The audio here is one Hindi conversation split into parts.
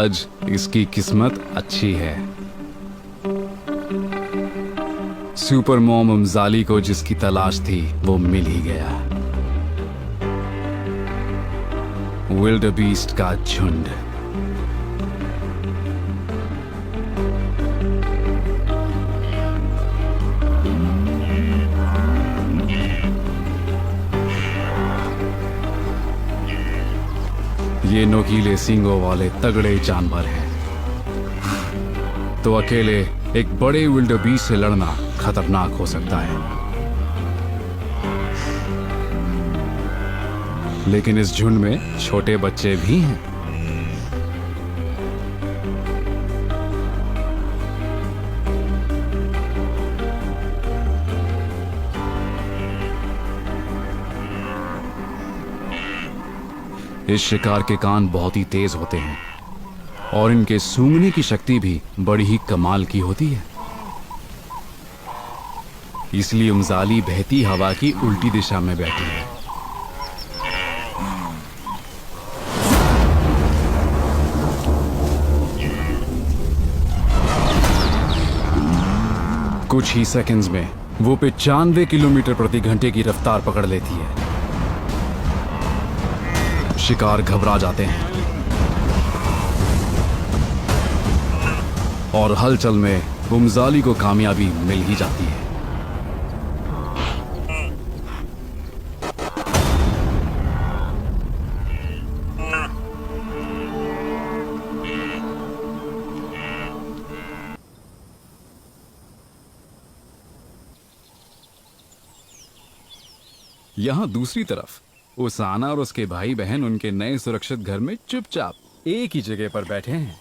आज इसकी किस्मत अच्छी है। सुपर मॉम उमजाली को जिसकी तलाश थी वो मिल ही गया। विल्डबीस्ट का झुंड। ये नोकीले सींगों वाले तगड़े जानवर हैं, तो अकेले एक बड़े विल्डबीस्ट से लड़ना खतरनाक हो सकता है। लेकिन इस झुंड में छोटे बच्चे भी हैं। इस शिकार के कान बहुत ही तेज होते हैं और इनके सूंघने की शक्ति भी बड़ी ही कमाल की होती है। इसलिए उमजाली बहती हवा की उल्टी दिशा में बैठी है। कुछ ही सेकंड्स में वो 95 किलोमीटर प्रति घंटे की रफ्तार पकड़ लेती है। शिकार घबरा जाते हैं और हलचल में उमजाली को कामयाबी मिल ही जाती है। यहां दूसरी तरफ उसाना और उसके भाई बहन उनके नए सुरक्षित घर में चुपचाप एक ही जगह पर बैठे हैं।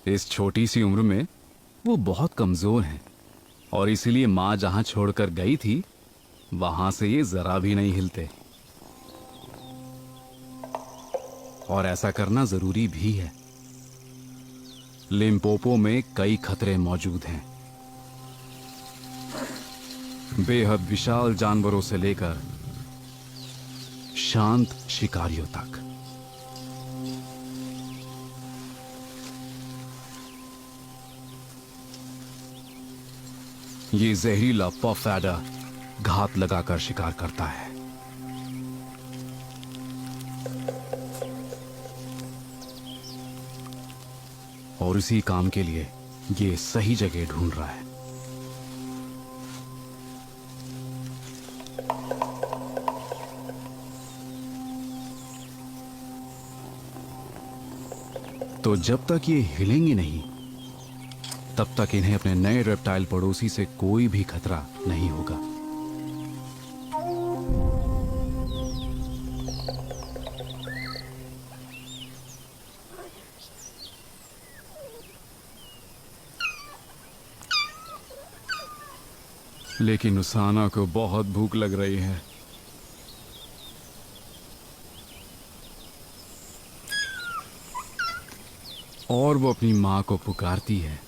इस छोटी सी उम्र में वो बहुत कमजोर हैं और इसीलिए मां जहां छोड़कर गई थी वहां से ये जरा भी नहीं हिलते। और ऐसा करना जरूरी भी है। लिम्पोपो में कई खतरे मौजूद हैं, बेहद विशाल जानवरों से लेकर शांत शिकारियों तक। ये जहरीला पफ एडर घात लगाकर शिकार करता है। और इसी काम के लिए ये सही जगह ढूंढ रहा है। तो जब तक ये हिलेंगे नहीं तब तक इन्हें अपने नए रेप्टाइल पड़ोसी से कोई भी खतरा नहीं होगा। लेकिन उसाना को बहुत भूख लग रही है। और वो अपनी मां को पुकारती है।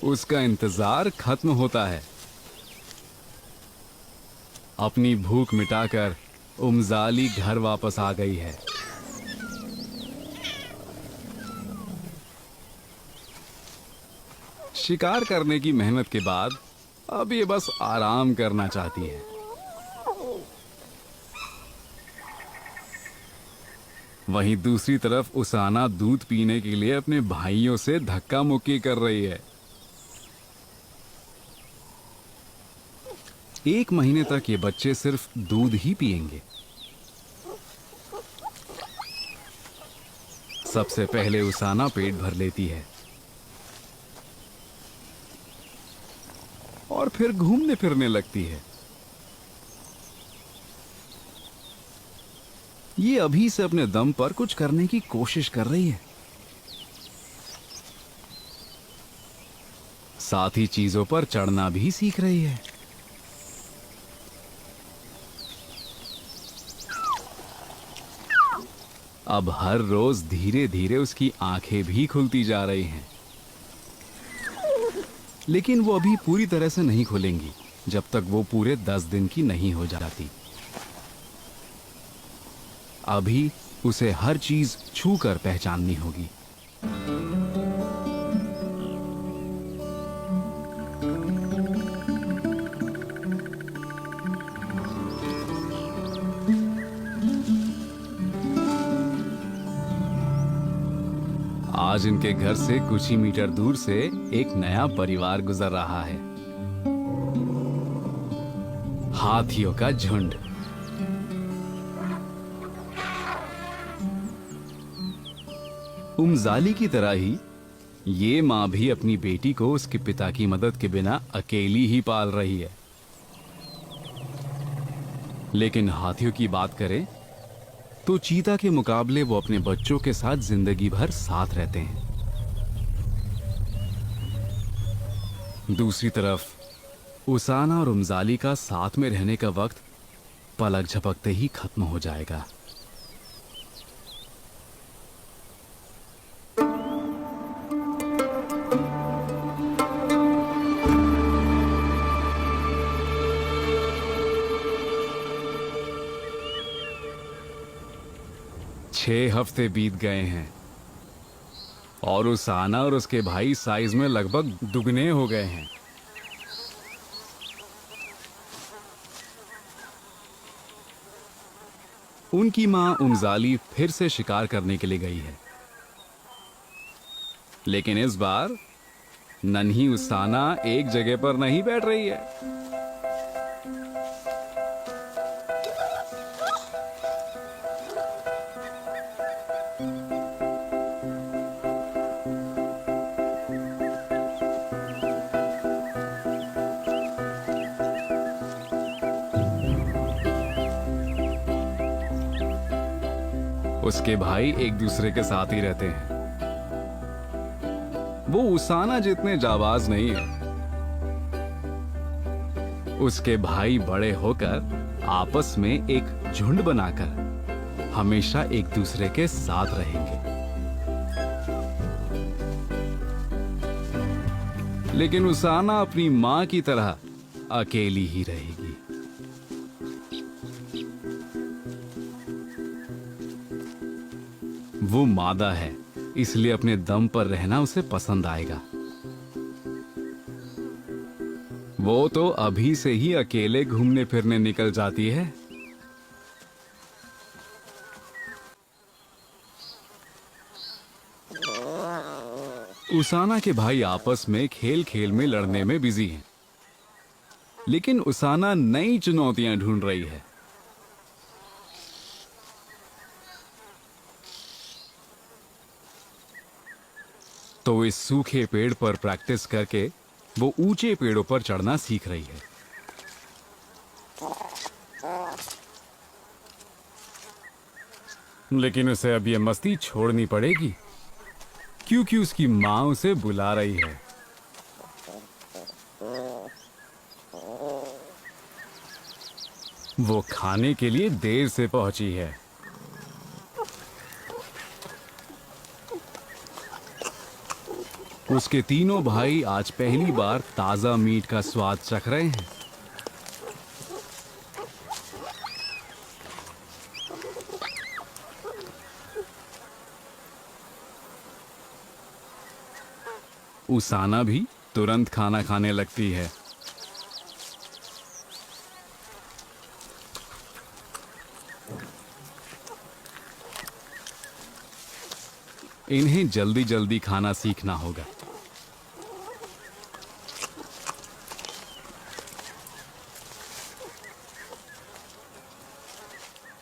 उसका इंतजार खत्म होता है। अपनी भूख मिटाकर उमजाली घर वापस आ गई है। शिकार करने की मेहनत के बाद अब ये बस आराम करना चाहती है। वहीं दूसरी तरफ उसाना दूध पीने के लिए अपने भाइयों से धक्का मुक्की कर रही है। 1 महीने तक ये बच्चे सिर्फ दूध ही पिएंगे। सबसे पहले उसाना पेट भर लेती है और फिर घूमने फिरने लगती है। ये अभी से अपने दम पर कुछ करने की कोशिश कर रही है। साथ ही चीजों पर चढ़ना भी सीख रही है। अब हर रोज धीरे धीरे उसकी आंखें भी खुलती जा रही हैं, लेकिन वो अभी पूरी तरह से नहीं खुलेंगी जब तक वो पूरे 10 दिन की नहीं हो जाती। अभी उसे हर चीज छू कर पहचाननी होगी। आज इनके घर से कुछ ही मीटर दूर से एक नया परिवार गुजर रहा है। हाथियों का झुंड। उमजाली की तरह ही ये मां भी अपनी बेटी को उसके पिता की मदद के बिना अकेली ही पाल रही है। लेकिन हाथियों की बात करें तो चीता के मुकाबले वो अपने बच्चों के साथ जिंदगी भर साथ रहते हैं। दूसरी तरफ उसाना और उमजाली का साथ में रहने का वक्त पलक झपकते ही खत्म हो जाएगा। छह हफ्ते बीत गए हैं और उसाना और उसके भाई साइज में लगभग दुगने हो गए हैं। उनकी मां उमजाली फिर से शिकार करने के लिए गई है, लेकिन इस बार नन्ही उसाना एक जगह पर नहीं बैठ रही है। उसके भाई एक दूसरे के साथ ही रहते हैं। वो उसाना जितने जाबाज नहीं है। उसके भाई बड़े होकर आपस में एक झुंड बनाकर हमेशा एक दूसरे के साथ रहेंगे। लेकिन उसाना अपनी मां की तरह अकेली ही रहेगी। वो मादा है, इसलिए अपने दम पर रहना उसे पसंद आएगा। वो तो अभी से ही अकेले घूमने फिरने निकल जाती है। उसाना के भाई आपस में खेल खेल में लड़ने में बिजी हैं, लेकिन उसाना नई चुनौतियां ढूंढ रही है। तो इस सूखे पेड़ पर प्रैक्टिस करके वो ऊंचे पेड़ों पर चढ़ना सीख रही है। लेकिन उसे अब ये मस्ती छोड़नी पड़ेगी, क्योंकि उसकी मां उसे बुला रही है। वो खाने के लिए देर से पहुंची है। उसके तीनों भाई आज पहली बार ताजा मीट का स्वाद चख रहे हैं। उसाना भी तुरंत खाना खाने लगती है। इन्हें जल्दी जल्दी खाना सीखना होगा।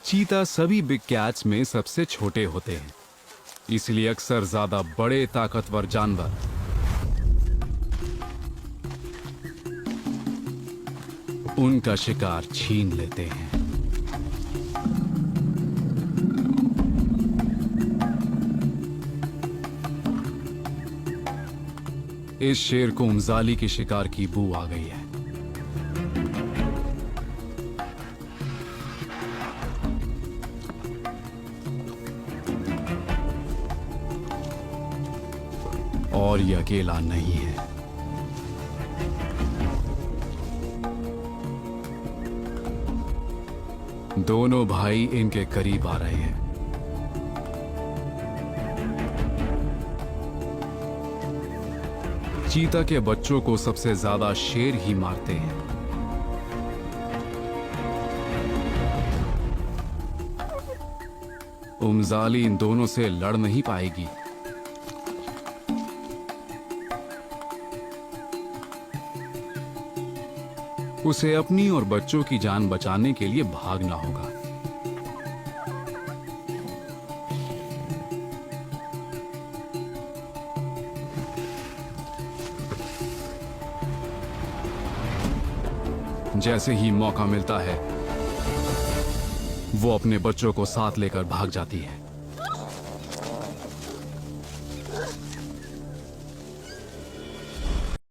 चीता सभी बिग कैट्स में सबसे छोटे होते हैं, इसलिए अक्सर ज्यादा बड़े ताकतवर जानवर उनका शिकार छीन लेते हैं। इस शेर को उमजाली के शिकार की बू आ गई है। और ये अकेला नहीं है। दोनों भाई इनके करीब आ रहे हैं। चीता के बच्चों को सबसे ज्यादा शेर ही मारते हैं। उमजाली इन दोनों से लड़ नहीं पाएगी। उसे अपनी और बच्चों की जान बचाने के लिए भागना होगा। जैसे ही मौका मिलता है वो अपने बच्चों को साथ लेकर भाग जाती है।